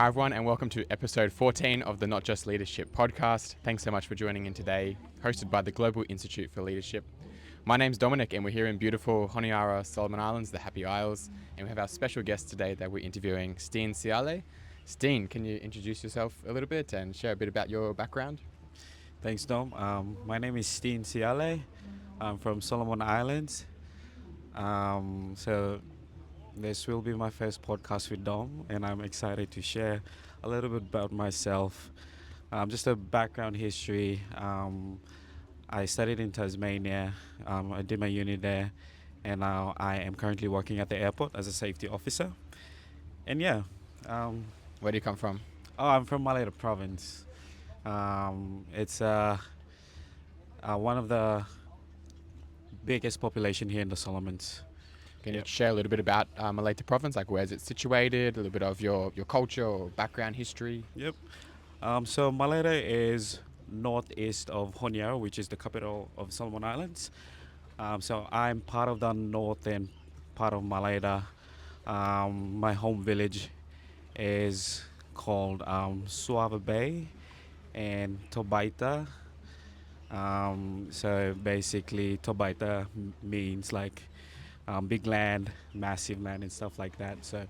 Hi, everyone, and welcome to episode 14 of the Not Just Leadership podcast. Thanks so much for joining in today, hosted by the Global Institute for Leadership. My name's Dominic, and we're here in beautiful Honiara, Solomon Islands, the Happy Isles, and we have our special guest today that we're interviewing, Steen Siale. Steen, can you introduce yourself a little bit and share a bit about your background? Thanks, Dom. My name is Steen Siale. I'm from Solomon Islands. So this will be my first podcast with Dom, and I'm excited to share a little bit about myself. Just a background history. I studied in Tasmania. I did my uni there, and now I am currently working at the airport as a safety officer. And yeah, um, Where do you come from? I'm from Malaya province. It's one of the biggest population here in the Solomons. Can you Yep. share a little bit about Malaya Province, like where's it situated, a little bit of your culture or background history? Yep. So Malaya is northeast of Honiara, which is the capital of Solomon Islands. So I'm part of the northern part of Malaya. My home village is called Suave Bay and Tobaita. So basically, Tobaita means like big land, massive land, and stuff like that. So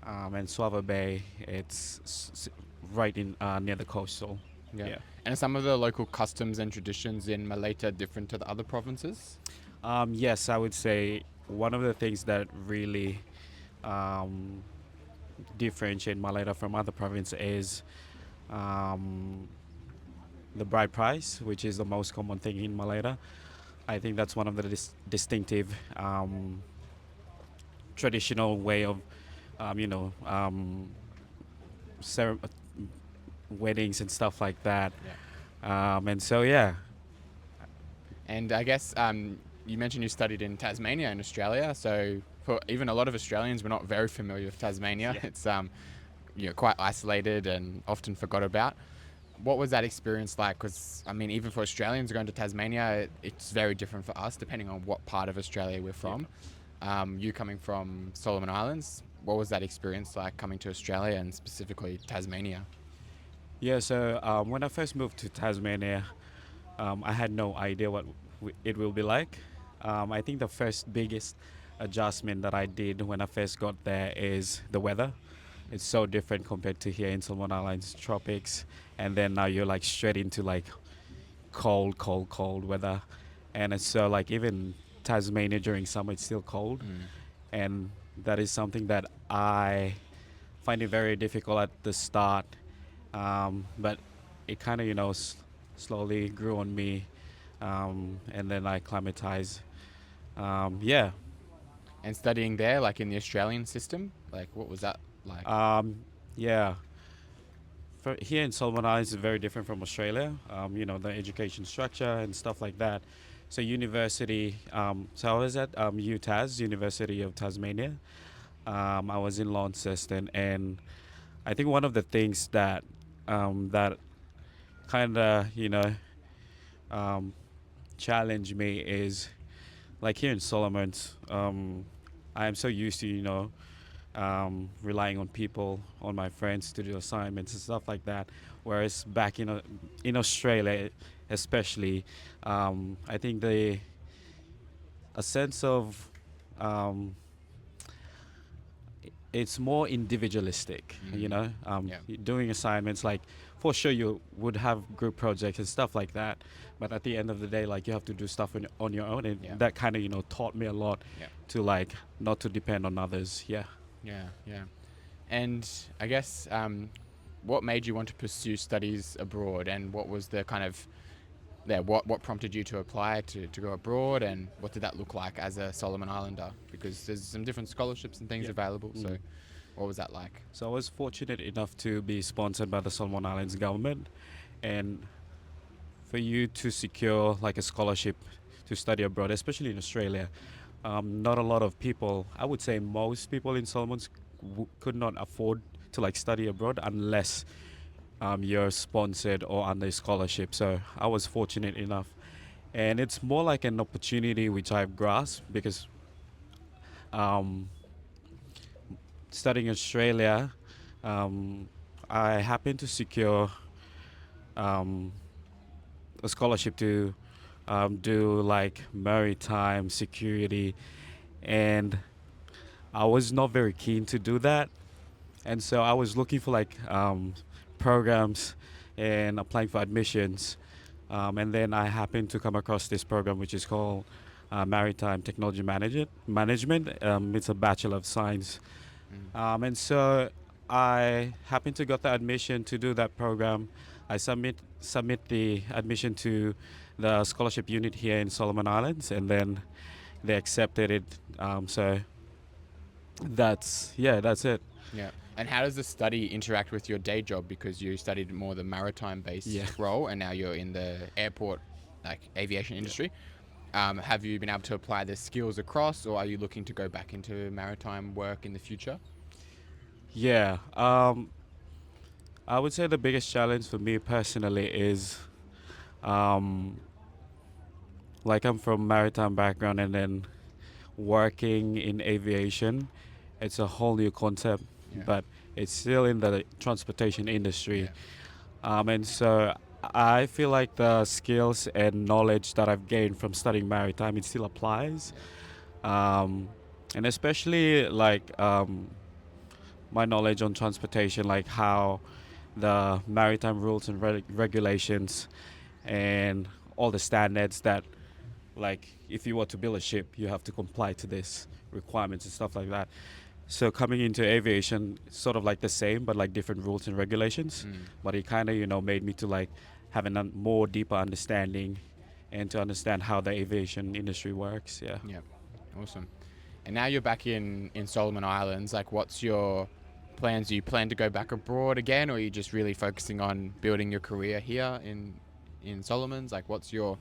and Suave Bay, it's right in near the coastal. Yeah. Yeah. And are some of the local customs and traditions in Malaya different to the other provinces? Yes, I would say one of the things that really um, differentiate Malaya from other provinces is um, the bride price, which is the most common thing in Malaya. I think that's one of the distinctive traditional way of, um, you know, um, cere- weddings and stuff like that. And so, yeah. And I guess you mentioned you studied in Tasmania in Australia. So for even a lot of Australians, we're not very familiar with Tasmania. Yeah. It's quite isolated and often forgot about. What was that experience like? Because I mean, even for Australians going to Tasmania, it's very different for us depending on what part of Australia we're from. You coming from Solomon Islands, what was that experience like coming to Australia and specifically Tasmania? Yeah, so when I first moved to Tasmania, I had no idea what it will be like. I think the first biggest adjustment that I did when I first got there is the weather. It's so different compared to here in Solomon Islands, tropics, and then now you're like straight into like cold, cold, cold weather, and it's so like even Tasmania during summer it's still cold, and that is something that I find it very difficult at the start, but it kind of slowly grew on me, and then I acclimatized. Yeah. And studying there, like in the Australian system, like what was that like? Yeah. For here in Solomon Islands is very different from Australia. The education structure and stuff like that. So university. So I was at UTAS, University of Tasmania. I was in Launceston, and I think one of the things that kind of um, challenged me is like here in Solomons. I am so used to relying on people, on my friends to do assignments and stuff like that. Whereas back in Australia, especially, I think a sense of um, it's more individualistic. Yeah. Doing assignments like for sure you would have group projects and stuff like that, but at the end of the day, like you have to do stuff on your own, and Yeah. that kind of taught me a lot Yeah. to like not to depend on others. Yeah. Yeah. And I guess what made you want to pursue studies abroad, and what was the kind of what prompted you to apply to go abroad, and what did that look like as a Solomon Islander? Because there's some different scholarships and things Yeah. available. So Mm. what was that like? So I was fortunate enough to be sponsored by the Solomon Islands government, and for you to secure like a scholarship to study abroad, especially in Australia, not a lot of people. I would say most people in Solomons could not afford to like study abroad unless you're sponsored or under a scholarship. So I was fortunate enough, and it's more like an opportunity which I've grasped because um, studying in Australia um, I happened to secure um, a scholarship to do like maritime security, and I was not very keen to do that, and so I was looking for like programs and applying for admissions, and then I happened to come across this program which is called Maritime Technology Management. It's a Bachelor of Science, Mm. and so I happened to got the admission to do that program. I submit the admission to the scholarship unit here in Solomon Islands, and then they accepted it. So that's it. Yeah. And how does the study interact with your day job? Because you studied more the maritime Yeah. based role and now you're in the airport, like aviation Yeah. industry. Have you been able to apply the skills across, or are you looking to go back into maritime work in the future? Yeah. I would say the biggest challenge for me personally is um, like I'm from maritime background, and then working in aviation, it's a whole new concept, Yeah. but it's still in the transportation industry. Yeah. And so I feel like the skills and knowledge that I've gained from studying maritime, it still applies. Um, and especially like my knowledge on transportation, like how the maritime rules and regulations and all the standards that, like, if you were to build a ship, you have to comply to this requirements and stuff like that. So coming into aviation, sort of like the same, but like different rules and regulations. Mm. But it kind of, made me to like have a more deeper understanding and to understand how the aviation industry works. Yeah. Yeah. Awesome. And now you're back in Solomon Islands. Like, what's your plans? Do you plan to go back abroad again, or are you just really focusing on building your career here in Solomons? Like, what's your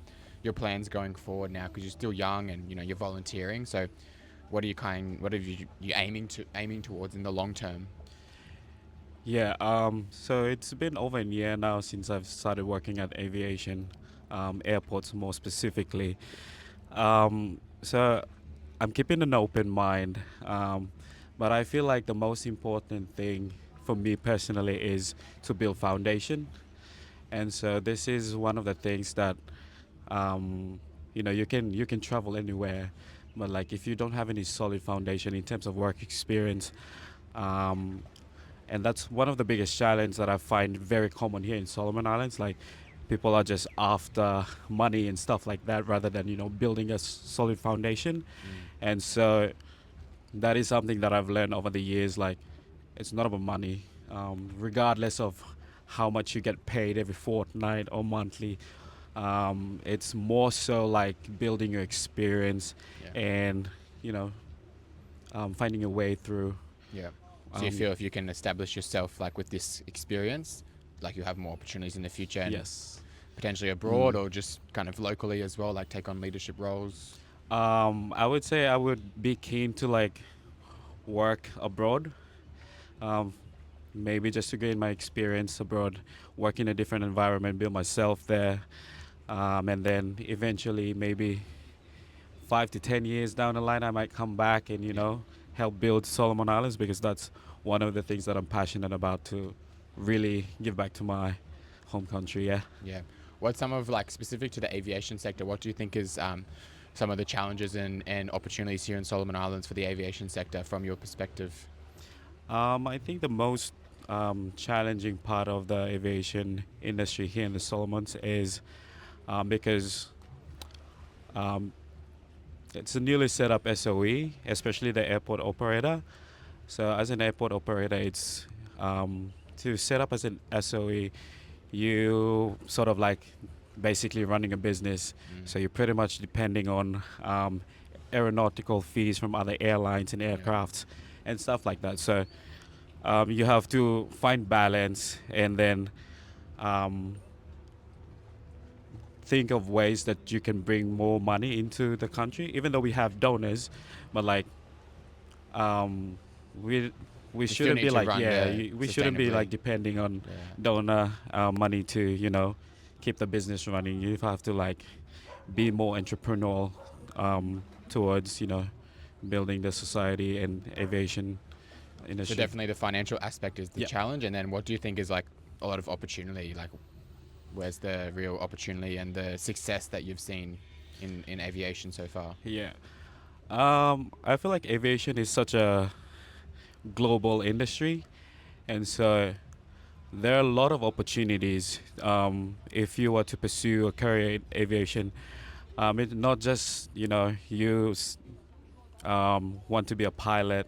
plans going forward now? Because you're still young and you're volunteering. So, what are you aiming towards in the long term? Yeah. So it's been over a year now since I've started working at aviation, airports more specifically. So I'm keeping an open mind, but I feel like the most important thing for me personally is to build foundation. And so this is one of the things that you can travel anywhere, but like if you don't have any solid foundation in terms of work experience, um, and that's one of the biggest challenges that I find very common here in Solomon Islands. Like people are just after money and stuff like that rather than building a solid foundation. Mm. And so that is something that I've learned over the years. Like it's not about money, regardless of how much you get paid every fortnight or monthly. It's more so like building your experience Yeah. and you know finding a way through. Yeah. So you feel if you can establish yourself like with this experience, like you have more opportunities in the future and Yes. potentially abroad or just kind of locally as well, like take on leadership roles. I would say I would be keen to like work abroad. Um, Maybe just to gain my experience abroad, work in a different environment, build myself there, and then eventually maybe 5 to 10 years down the line, I might come back and Yeah. help build Solomon Islands because that's one of the things that I'm passionate about to really give back to my home country. Yeah. Yeah. What's some of like specific to the aviation sector? What do you think is some of the challenges and opportunities here in Solomon Islands for the aviation sector from your perspective? I think the most challenging part of the aviation industry here in the Solomons is because um, it's a newly set up SOE, especially the airport operator. So, as an airport operator, it's to set up as an SOE, you sort of like basically running a business. Mm. So, you're pretty much depending on aeronautical fees from other airlines and Yeah. aircrafts and stuff like that. So, you have to find balance and then um, think of ways that you can bring more money into the country. Even though we have donors, but like um, we we You still shouldn't need be to like run we shouldn't be sustainably. like depending on Yeah. donor money to keep the business running. You have to like be more entrepreneurial towards building the society and aviation So definitely the financial aspect is the Yeah. challenge, and then what do you think is like a lot of opportunity? Like, where's the real opportunity and the success that you've seen in aviation so far? Yeah. I feel like aviation is such a global industry, and so there are a lot of opportunities if you were to pursue a career in aviation. It's not just want to be a pilot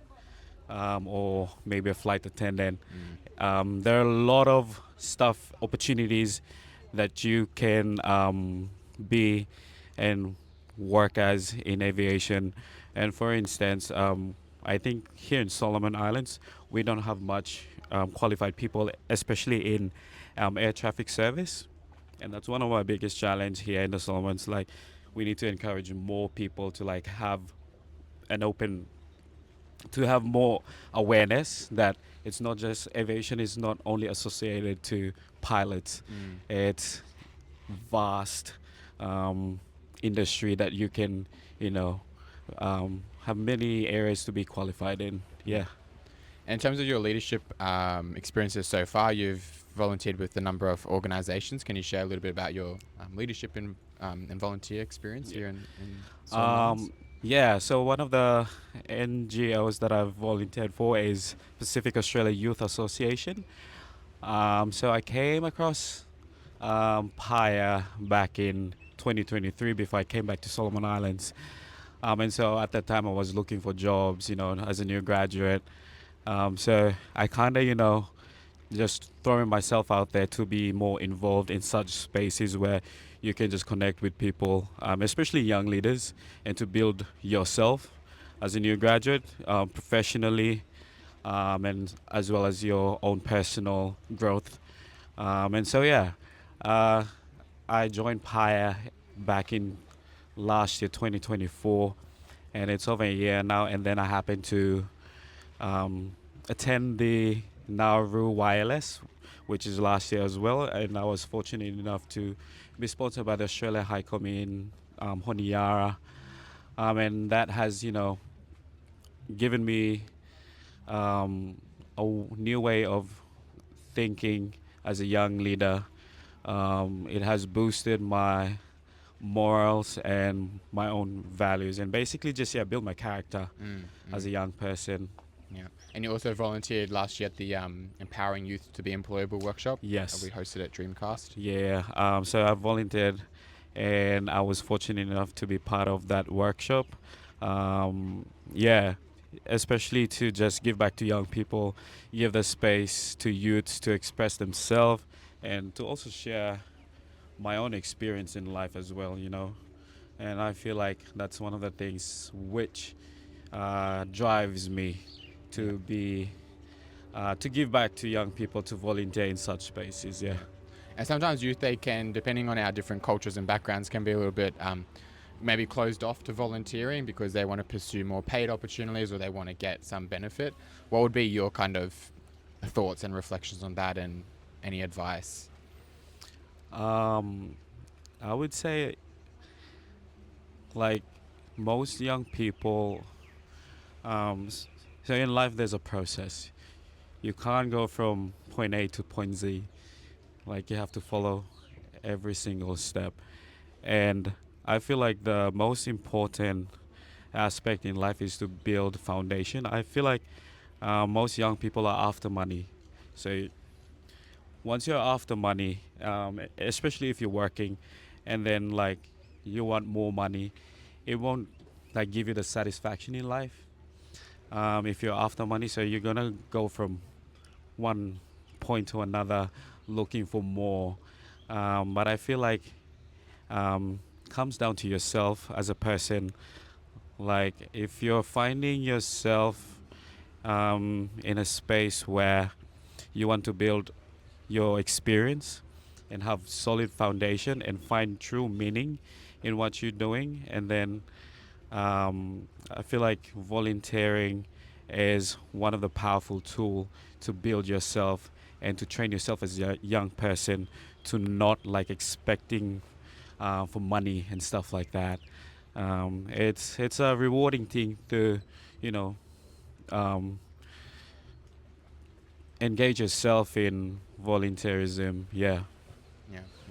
or maybe a flight attendant. There are a lot of stuff opportunities that you can be and work as in aviation. And for instance, I think here in Solomon Islands, we don't have much qualified people, especially in air traffic service. And that's one of our biggest challenge here in the Solomons. Like, we need to encourage more people to like have an open, to have more awareness that it's not just aviation is not only associated to pilots. It's vast industry that you can, you know, have many areas to be qualified in. Yeah. And in terms of your leadership experiences so far, you've volunteered with a number of organisations. Can you share a little bit about your leadership and volunteer experience here in Solomon Islands? Yeah, so one of the NGOs that I've volunteered for is Pacific Australia Youth Association. So I came across PIA back in 2023 before I came back to Solomon Islands. And so at that time I was looking for jobs, as a new graduate. So I kind of, just throwing myself out there to be more involved in such spaces where you can just connect with people, especially young leaders, and to build yourself as a new graduate professionally, and as well as your own personal growth. And so, yeah, uh, I joined PIA back in last year, 2024, and it's over a year now. And then I happened to attend the Nauru YLS, which is last year as well, and I was fortunate enough to be sponsored by the Australia High Committee in Honiara, and that has given me a new way of thinking as a young leader. It has boosted my morals and my own values, and basically just build my character as a young person. Yeah. And you also volunteered last year at the Empowering Youth to be Employable workshop. Yes. We hosted at Dreamcast. Yeah. So I volunteered, and I was fortunate enough to be part of that workshop. Yeah, especially to just give back to young people, give the space to youths to express themselves, and to also share my own experience in life as well. And I feel like that's one of the things which drives me to be to give back to young people, to volunteer in such spaces. Yeah. And sometimes youth, they can, depending on our different cultures and backgrounds, can be a little bit maybe closed off to volunteering because they want to pursue more paid opportunities or they want to get some benefit. What would be your kind of thoughts and reflections on that, and any advice? I would say, like most young people, so in life there's a process. You can't go from point A to point Z. Like, you have to follow every single step. And I feel like the most important aspect in life is to build foundation. I feel like most young people are after money. So once you're after money, especially if you're working, and then like you want more money, it won't like give you the satisfaction in life. If you're after money, so you're gonna go from one point to another looking for more. But I feel like comes down to yourself as a person. Like, if you're finding yourself in a space where you want to build your experience and have solid foundation and find true meaning in what you're doing, and then I feel like volunteering is one of the powerful tool to build yourself and to train yourself as a young person to not like expecting for money and stuff like that. It's a rewarding thing to, you know, um, engage yourself in volunteerism. Yeah.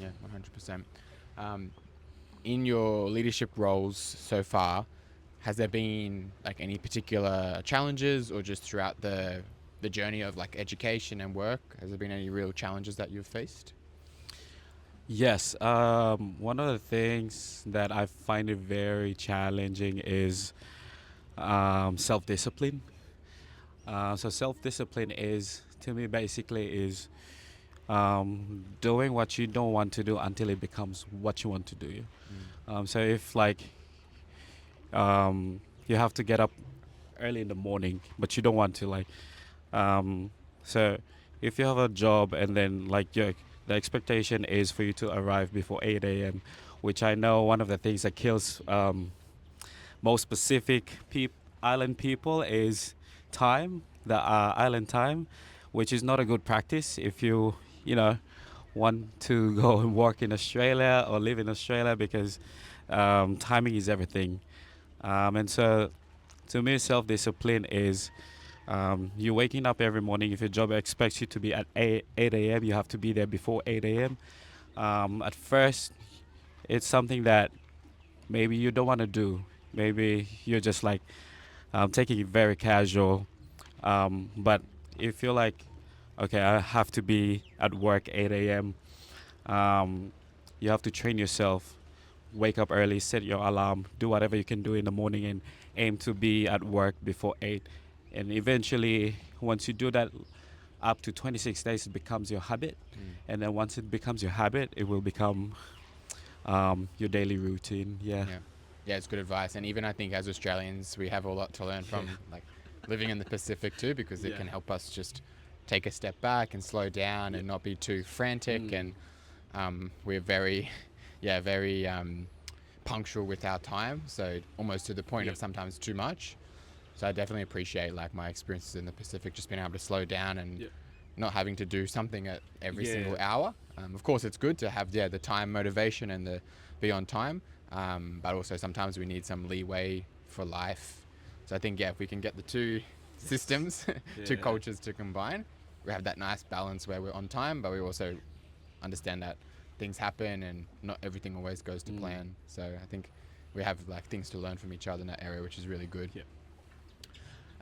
Yeah, 100%. In your leadership roles so far, has there been like any particular challenges, or just throughout the journey of like education and work, has there been any real challenges that you've faced? Yes. One of the things that I find it very challenging is self-discipline. So self-discipline is, to me, basically is doing what you don't want to do until it becomes what you want to do. So if like you have to get up early in the morning, but you don't want to, like, um, so if you have a job and then like the expectation is for you to arrive before 8 a.m., which I know one of the things that kills most Pacific island people is time, the island time, which is not a good practice if you know, want to go and work in Australia or live in Australia, because timing is everything. And so to me, self-discipline is you waking up every morning. If your job expects you to be at 8 a.m., you have to be there before 8 a.m. At first, it's something that maybe you don't want to do. Maybe you're just like taking it very casual. But if you're like, okay, I have to be at work 8 a.m., you have to train yourself. Wake up early, set your alarm, do whatever you can do in the morning, and aim to be at work before 8. And eventually, once you do that up to 26 days, it becomes your habit. And then once it becomes your habit, it will become your daily routine. Yeah. Yeah, it's good advice. And even I think as Australians, we have a lot to learn from like living in the Pacific too, because it can help us just take a step back and slow down and not be too frantic. And we're very, very punctual with our time. So almost to the point of sometimes too much. So I definitely appreciate like my experiences in the Pacific, just being able to slow down and not having to do something at every single hour. Of course, it's good to have the time motivation and the be on time, but also sometimes we need some leeway for life. So I think if we can get the two systems, two cultures to combine, we have that nice balance where we're on time, but we also understand that things happen and not everything always goes to plan. So I think we have like things to learn from each other in that area, which is really good.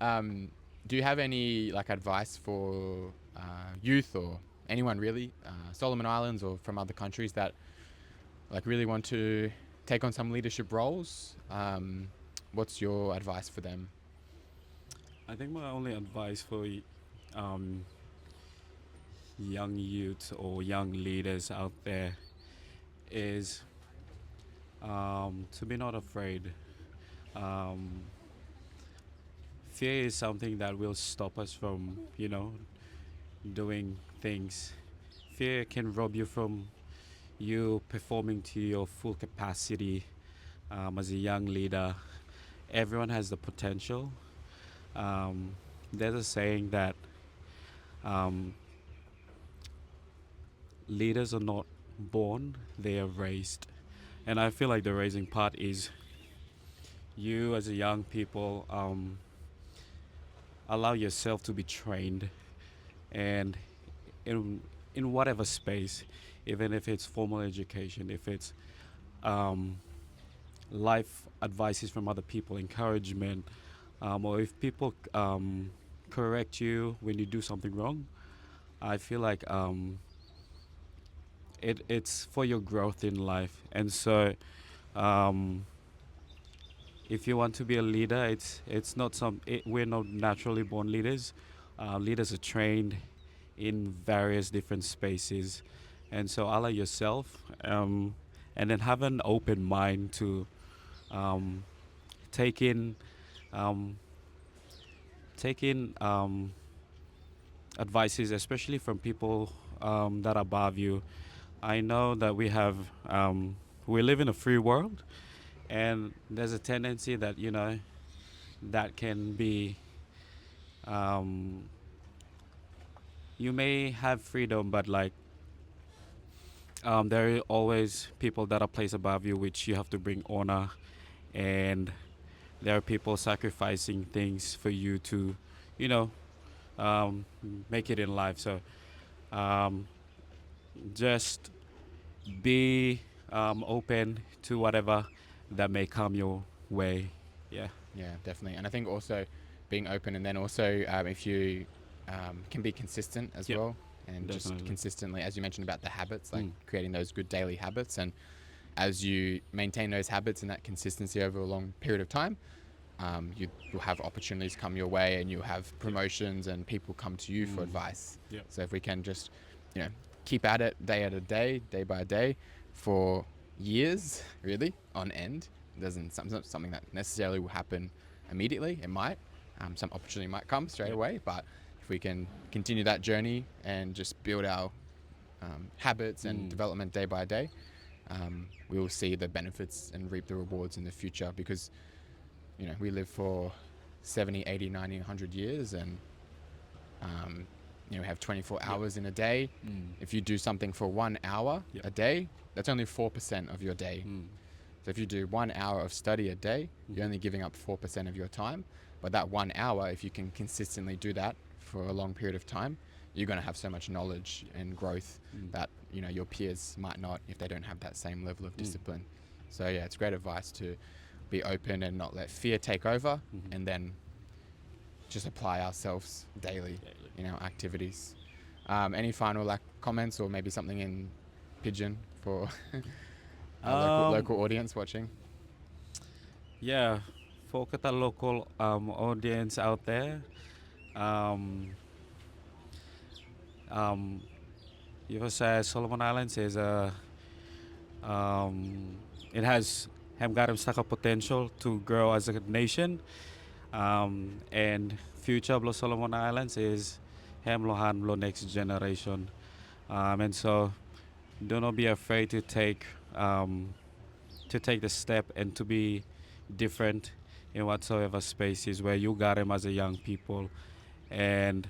Do you have any like advice for youth or anyone really, Solomon Islands or from other countries that like really want to take on some leadership roles? What's your advice for them? I think my only advice for young youth or young leaders out there is to be not afraid. Um, Fear is something that will stop us from, doing things. Fear can rob you from you performing to your full capacity as a young leader. Everyone has the potential. There's a saying that leaders are not born, they are raised. And I feel like the raising part is you as a young people allow yourself to be trained, and in whatever space, even if it's formal education, if it's life advices from other people, encouragement, or if people correct you when you do something wrong. I feel like it's for your growth in life. And so um, if you want to be a leader, it's not we're not naturally born leaders. Leaders are trained in various different spaces, and so allow yourself, and then have an open mind to um, take in um, advices, especially from people that are above you. I know that we live in a free world, and there's a tendency that that can be you may have freedom, but like there are always people that are placed above you, which you have to bring honor, and there are people sacrificing things for you to, you know, um, make it in life. So um, just be open to whatever that may come your way. Yeah. Yeah, definitely. And I think also being open, and then also if you can be consistent as Yep. well, and just Definitely. consistently, as you mentioned about the habits, like Mm. creating those good daily habits. And as you maintain those habits and that consistency over a long period of time, you will have opportunities come your way, and you'll have promotions and people come to you for advice. Yep. So if we can just, you know, keep at it day at a day, day by day, for years, really, on end, something that necessarily will happen immediately. It might. Some opportunity might come straight away, but if we can continue that journey and just build our habits and development day by day, we will see the benefits and reap the rewards in the future, because we live for 70, 80, 90, 100 years, and we have 24 hours in a day. If you do something for 1 hour a day, that's only 4% of your day. So if you do 1 hour of study a day, you're only giving up 4% of your time. But that 1 hour, if you can consistently do that for a long period of time, you're going to have so much knowledge and growth that your peers might not, if they don't have that same level of discipline. So yeah, it's great advice to be open and not let fear take over, and then just apply ourselves daily in our activities. Any final comments, or maybe something in Pidgin for our local audience watching? Yeah, for the local audience out there, you say Solomon Islands is it has got a potential to grow as a nation, and future of Solomon Islands is Hamlohan next generation, and so do not be afraid to take the step and to be different in whatsoever spaces where you got him as a young people, and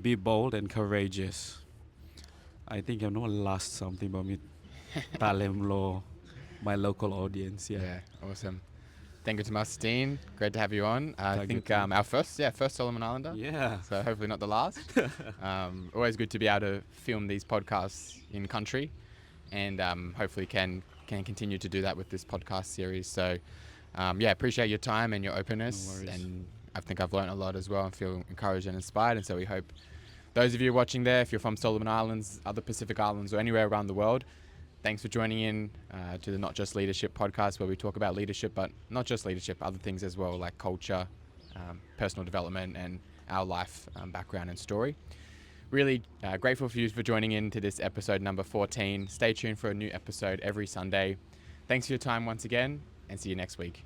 be bold and courageous. I think I'm not lost something, but me talem lo my local audience. Yeah. Awesome. Thank you to my Steen. Great to have you on. I Thank think you. our first Solomon Islander. Yeah. So hopefully not the last. Always good to be able to film these podcasts in country, and hopefully can continue to do that with this podcast series. So appreciate your time and your openness, and I think I've learned a lot as well and feel encouraged and inspired. And so we hope those of you watching there, if you're from Solomon Islands, other Pacific Islands, or anywhere around the world, thanks for joining in to the Not Just Leadership podcast, where we talk about leadership, but not just leadership, other things as well, like culture, personal development, and our life background and story. Really grateful for you for joining in to this episode number 14. Stay tuned for a new episode every Sunday. Thanks for your time once again, and see you next week.